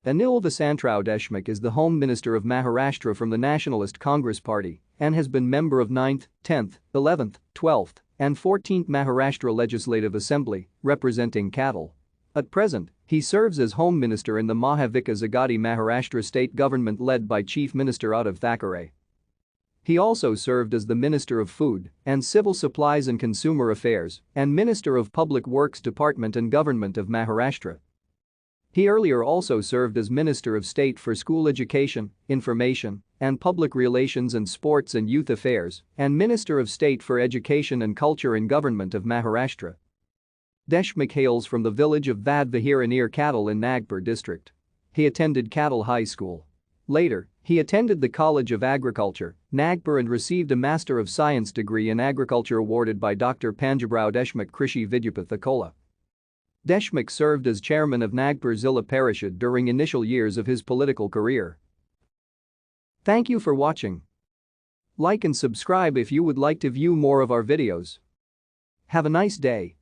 Anil Vasantrao Deshmukh is the Home Minister of Maharashtra from the Nationalist Congress Party and has been member of 9th, 10th, 11th, 12th, and 14th Maharashtra Legislative Assembly, representing Katol. At present, he serves as Home Minister in the Maha Vikas Aghadi Maharashtra state government led by Chief Minister Uddhav Thackeray. He also served as the Minister of Food and Civil Supplies and Consumer Affairs and Minister of Public Works Department and Government of Maharashtra. He earlier also served as Minister of State for School Education, Information, and Public Relations and Sports and Youth Affairs and Minister of State for Education and Culture in Government of Maharashtra. Deshmukh hails from the village of Vadvahira near Katol in Nagpur district. He attended Katol High School. Later, he attended the College of Agriculture, Nagpur and received a Master of Science degree in Agriculture awarded by Dr. Panjabrao Deshmukh Krishi Vidyapith Akola. Deshmukh served as chairman of Nagpur Zilla Parishad during initial years of his political career. Thank you for watching. Like and subscribe if you would like to view more of our videos. Have a nice day.